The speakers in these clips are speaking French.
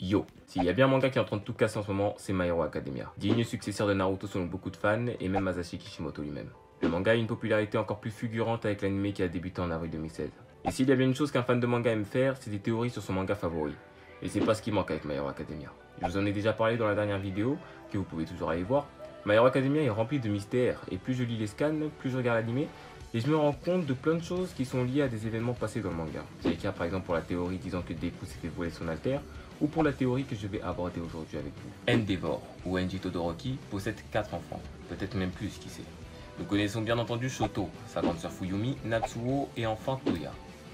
Yo, s'il y a bien un manga qui est en train de tout casser en ce moment, c'est My Hero Academia. Digne successeur de Naruto selon beaucoup de fans, et même Masashi Kishimoto lui-même. Le manga a une popularité encore plus fulgurante avec l'anime qui a débuté en avril 2016. Et s'il y a bien une chose qu'un fan de manga aime faire, c'est des théories sur son manga favori. Et c'est pas ce qui manque avec My Hero Academia. Je vous en ai déjà parlé dans la dernière vidéo, que vous pouvez toujours aller voir. My Hero Academia est rempli de mystères, et plus je lis les scans, plus je regarde l'anime, et je me rends compte de plein de choses qui sont liées à des événements passés dans le manga. C'est le cas par exemple pour la théorie disant que Deku s'est fait voler son alter, ou pour la théorie que je vais aborder aujourd'hui avec vous. Endeavor, ou Enji Todoroki, possède 4 enfants, peut-être même plus, qui sait. Nous connaissons bien entendu Shoto, sa grande sœur Fuyumi, Natsuo et enfin Toya.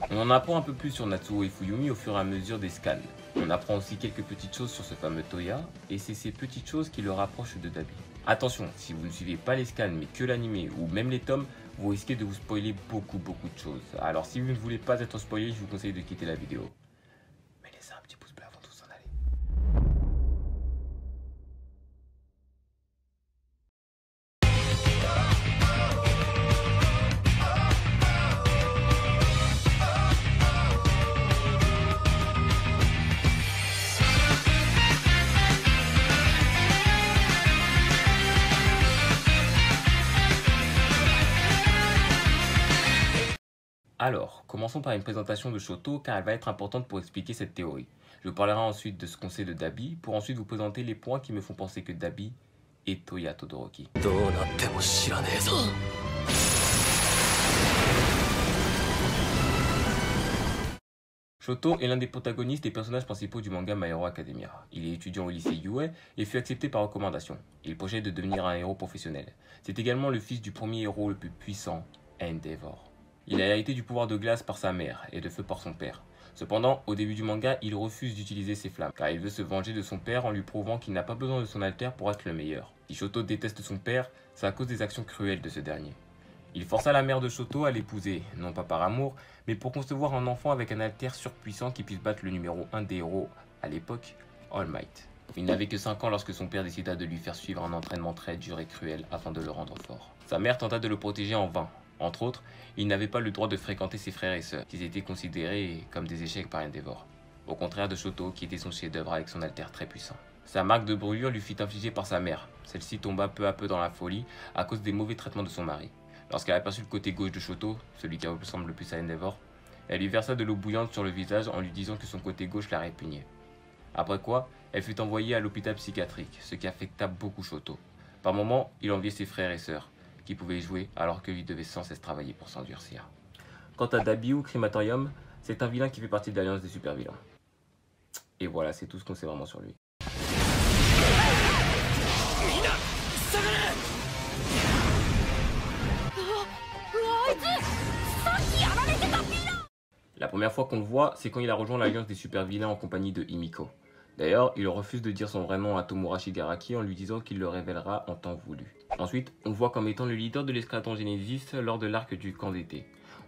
On en apprend un peu plus sur Natsuo et Fuyumi au fur et à mesure des scans. On apprend aussi quelques petites choses sur ce fameux Toya, et c'est ces petites choses qui le rapprochent de Dabi. Attention, si vous ne suivez pas les scans mais que l'anime ou même les tomes, vous risquez de vous spoiler beaucoup de choses. Alors si vous ne voulez pas être spoilé, je vous conseille de quitter la vidéo. Mais laissez un petit pouce bleu avant de vous en aller. Alors, commençons par une présentation de Shoto car elle va être importante pour expliquer cette théorie. Je vous parlerai ensuite de ce qu'on sait de Dabi pour ensuite vous présenter les points qui me font penser que Dabi est Toya Todoroki. Shoto est l'un des protagonistes et personnages principaux du manga My Hero Academia. Il est étudiant au lycée Yue et fut accepté par recommandation. Il projette de devenir un héros professionnel. C'est également le fils du premier héros le plus puissant, Endeavor. Il a hérité du pouvoir de glace par sa mère et de feu par son père. Cependant, au début du manga, il refuse d'utiliser ses flammes, car il veut se venger de son père en lui prouvant qu'il n'a pas besoin de son alter pour être le meilleur. Si Shoto déteste son père, c'est à cause des actions cruelles de ce dernier. Il força la mère de Shoto à l'épouser, non pas par amour, mais pour concevoir un enfant avec un alter surpuissant qui puisse battre le numéro 1 des héros, à l'époque, All Might. Il n'avait que 5 ans lorsque son père décida de lui faire suivre un entraînement très dur et cruel afin de le rendre fort. Sa mère tenta de le protéger en vain. Entre autres, il n'avait pas le droit de fréquenter ses frères et sœurs, qui étaient considérés comme des échecs par Endeavor. Au contraire de Shoto, qui était son chef-d'œuvre avec son alter très puissant. Sa marque de brûlure lui fut infligée par sa mère. Celle-ci tomba peu à peu dans la folie à cause des mauvais traitements de son mari. Lorsqu'elle aperçut le côté gauche de Shoto, celui qui ressemble le plus à Endeavor, elle lui versa de l'eau bouillante sur le visage en lui disant que son côté gauche la répugnait. Après quoi, elle fut envoyée à l'hôpital psychiatrique, ce qui affecta beaucoup Shoto. Par moments, il enviait ses frères et sœurs, qui pouvait jouer alors que lui devait sans cesse travailler pour s'endurcir. Quant à Dabi ou Crematorium, c'est un vilain qui fait partie de l'alliance des super vilains. Et voilà, c'est tout ce qu'on sait vraiment sur lui. La première fois qu'on le voit, c'est quand il a rejoint l'alliance des super vilains en compagnie de Himiko. D'ailleurs, il refuse de dire son vrai nom à Tomura Shigaraki en lui disant qu'il le révélera en temps voulu. Ensuite, on le voit comme étant le leader de l'escadron Genesis lors de l'arc du camp d'été.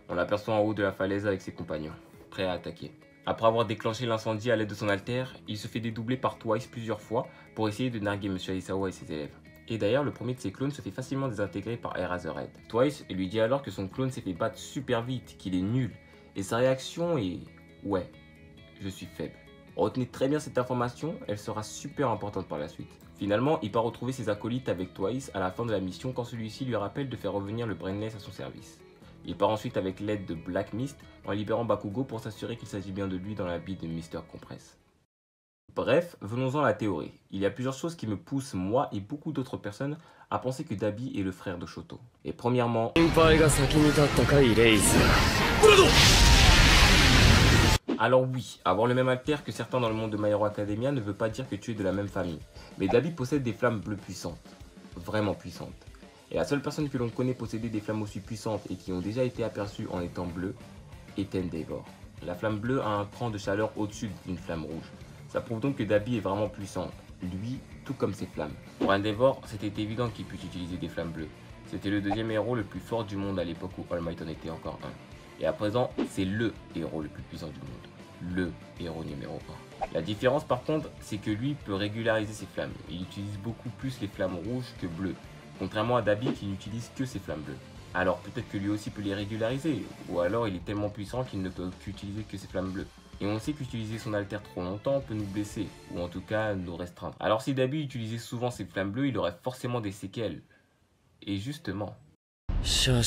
On l'aperçoit en haut de la falaise avec ses compagnons, prêt à attaquer. Après avoir déclenché l'incendie à l'aide de son alter, il se fait dédoubler par Twice plusieurs fois pour essayer de narguer M. Aizawa et ses élèves. Et d'ailleurs, le premier de ses clones se fait facilement désintégrer par Eraserhead. Twice lui dit alors que son clone s'est fait battre super vite, qu'il est nul. Et sa réaction est « Ouais, je suis faible ». Retenez très bien cette information, elle sera super importante par la suite. Finalement, il part retrouver ses acolytes avec Twice à la fin de la mission quand celui-ci lui rappelle de faire revenir le Brainless à son service. Il part ensuite avec l'aide de Black Mist en libérant Bakugo pour s'assurer qu'il s'agit bien de lui dans l'habit de Mr. Compress. Bref, venons-en à la théorie. Il y a plusieurs choses qui me poussent, moi et beaucoup d'autres personnes, à penser que Dabi est le frère de Shoto. Et premièrement... Alors oui, avoir le même alter que certains dans le monde de My Hero Academia ne veut pas dire que tu es de la même famille. Mais Dabi possède des flammes bleues puissantes. Vraiment puissantes. Et la seule personne que l'on connaît posséder des flammes aussi puissantes et qui ont déjà été aperçues en étant bleues est Endeavor. La flamme bleue a un cran de chaleur au-dessus d'une flamme rouge. Ça prouve donc que Dabi est vraiment puissant. Lui, tout comme ses flammes. Pour Endeavor, c'était évident qu'il puisse utiliser des flammes bleues. C'était le deuxième héros le plus fort du monde à l'époque où All Might en était encore un. Et à présent, c'est LE héros le plus puissant du monde. Le héros numéro 1. La différence par contre, c'est que lui peut régulariser ses flammes. Il utilise beaucoup plus les flammes rouges que bleues. Contrairement à Dabi qui n'utilise que ses flammes bleues. Alors peut-être que lui aussi peut les régulariser. Ou alors il est tellement puissant qu'il ne peut qu'utiliser que ses flammes bleues. Et on sait qu'utiliser son alter trop longtemps peut nous blesser, ou en tout cas nous restreindre. Alors si Dabi utilisait souvent ses flammes bleues, il aurait forcément des séquelles. Et justement... Si on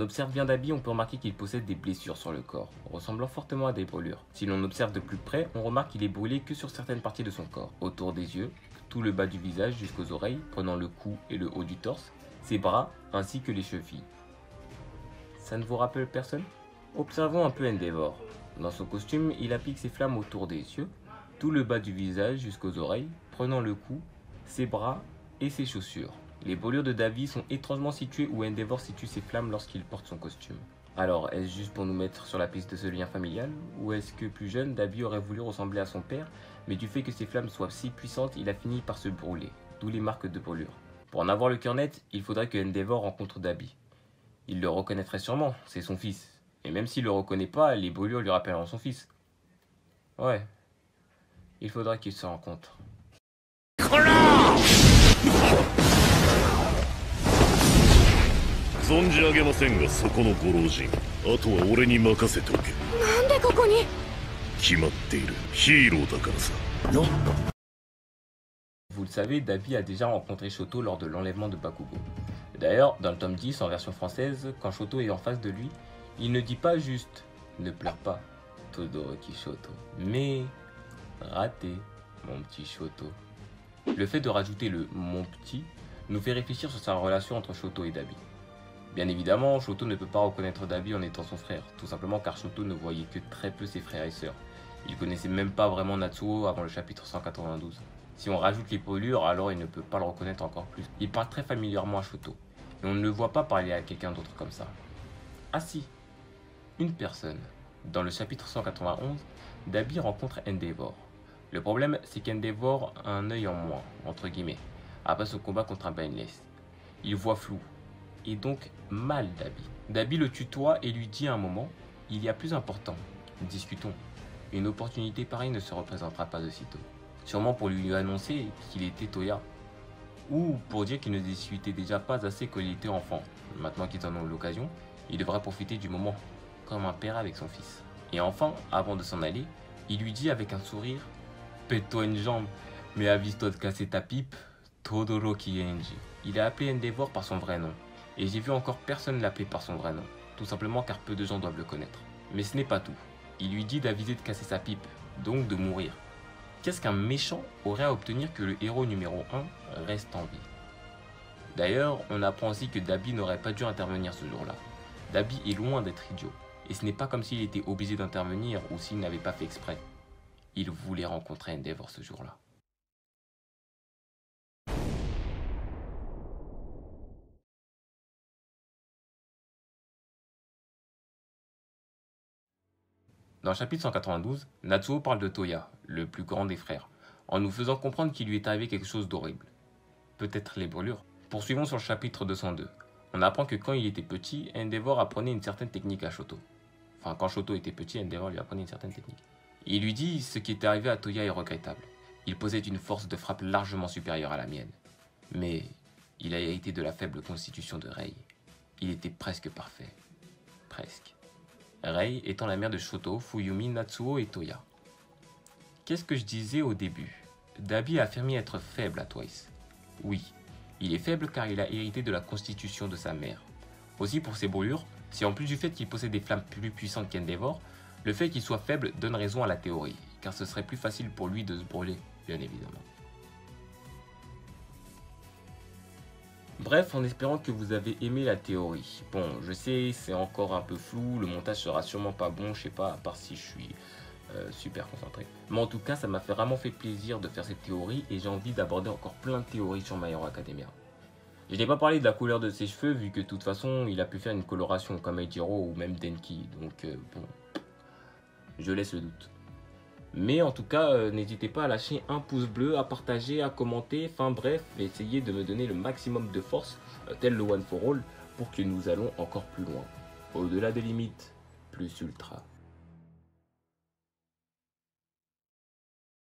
observe bien Dabi, on peut remarquer qu'il possède des blessures sur le corps, ressemblant fortement à des brûlures. Si l'on observe de plus près, on remarque qu'il est brûlé que sur certaines parties de son corps, autour des yeux, tout le bas du visage jusqu'aux oreilles, prenant le cou et le haut du torse, ses bras ainsi que les chevilles. Ça ne vous rappelle personne? Observons un peu Endeavor. Dans son costume, il applique ses flammes autour des yeux, tout le bas du visage jusqu'aux oreilles, prenant le cou, ses bras et ses chaussures. Les brûlures de Dabi sont étrangement situées où Endeavor situe ses flammes lorsqu'il porte son costume. Alors, est-ce juste pour nous mettre sur la piste de ce lien familial? Ou est-ce que plus jeune, Dabi aurait voulu ressembler à son père, mais du fait que ses flammes soient si puissantes, il a fini par se brûler, d'où les marques de brûlure. Pour en avoir le cœur net, il faudrait que Endeavor rencontre Dabi. Il le reconnaîtrait sûrement, c'est son fils. Et même s'il le reconnaît pas, les brûlures lui rappelleront son fils. Ouais, il faudra qu'ils se rencontrent. Vous le savez, Dabi a déjà rencontré Shoto lors de l'enlèvement de Bakugo. D'ailleurs, dans le tome 10, en version française, quand Shoto est en face de lui, il ne dit pas juste « Ne pleure pas, Todoroki Shoto », mais « Raté, mon petit Shoto ». Le fait de rajouter le « mon petit » nous fait réfléchir sur sa relation entre Shoto et Dabi. Bien évidemment, Shoto ne peut pas reconnaître Dabi en étant son frère, tout simplement car Shoto ne voyait que très peu ses frères et sœurs. Il connaissait même pas vraiment Natsuo avant le chapitre 192. Si on rajoute les brûlures, alors il ne peut pas le reconnaître encore plus. Il parle très familièrement à Shoto, et on ne le voit pas parler à quelqu'un d'autre comme ça. Ah si, une personne. Dans le chapitre 191, Dabi rencontre Endeavor. Le problème, c'est qu'Endeavor a un œil en moins, entre guillemets, après son combat contre un Painless. Il voit flou, et donc mal Dabi. Dabi le tutoie et lui dit à un moment « Il y a plus important, discutons. Une opportunité pareille ne se représentera pas aussitôt. » Sûrement pour lui annoncer qu'il était Toya, ou pour dire qu'il ne discutait déjà pas assez quand il était enfant. Maintenant qu'ils en ont l'occasion, il devrait profiter du moment, comme un père avec son fils. Et enfin, avant de s'en aller, il lui dit avec un sourire « Pète-toi une jambe, mais avise-toi de casser ta pipe, Todoroki Enji. » Il a appelé Endeavor par son vrai nom, et j'ai vu encore personne l'appeler par son vrai nom, tout simplement car peu de gens doivent le connaître. Mais ce n'est pas tout. Il lui dit d'aviser de casser sa pipe, donc de mourir. Qu'est-ce qu'un méchant aurait à obtenir que le héros numéro 1 reste en vie? D'ailleurs, on apprend aussi que Dabi n'aurait pas dû intervenir ce jour-là. Dabi est loin d'être idiot, et ce n'est pas comme s'il était obligé d'intervenir ou s'il n'avait pas fait exprès. Il voulait rencontrer Endeavor ce jour-là. Dans le chapitre 192, Natsuo parle de Toya, le plus grand des frères, en nous faisant comprendre qu'il lui est arrivé quelque chose d'horrible. Peut-être les brûlures. Poursuivons sur le chapitre 202. On apprend que quand il était petit, Endeavor apprenait une certaine technique à Shoto. Enfin, quand Shoto était petit, Endeavor lui apprenait une certaine technique. Et il lui dit ce qui est arrivé à Toya est regrettable. Il possédait une force de frappe largement supérieure à la mienne. Mais il a hérité de la faible constitution de Rei. Il était presque parfait. Presque. Rei étant la mère de Shoto, Fuyumi, Natsuo et Toya. Qu'est-ce que je disais au début? Dabi a affirmé être faible à Twice. Oui, il est faible car il a hérité de la constitution de sa mère. Aussi pour ses brûlures, si en plus du fait qu'il possède des flammes plus puissantes qu'Endeavor, le fait qu'il soit faible donne raison à la théorie, car ce serait plus facile pour lui de se brûler, bien évidemment. Bref, en espérant que vous avez aimé la théorie. Bon, je sais, c'est encore un peu flou, le montage sera sûrement pas bon, je sais pas, à part si je suis super concentré. Mais en tout cas, ça m'a vraiment fait plaisir de faire cette théorie et j'ai envie d'aborder encore plein de théories sur My Hero Academia. Je n'ai pas parlé de la couleur de ses cheveux, vu que de toute façon, il a pu faire une coloration comme Eiichiro ou même Denki, donc bon, je laisse le doute. Mais en tout cas, n'hésitez pas à lâcher un pouce bleu, à partager, à commenter, enfin bref, essayez de me donner le maximum de force, tel le One for All, pour que nous allons encore plus loin. Au-delà des limites, plus ultra.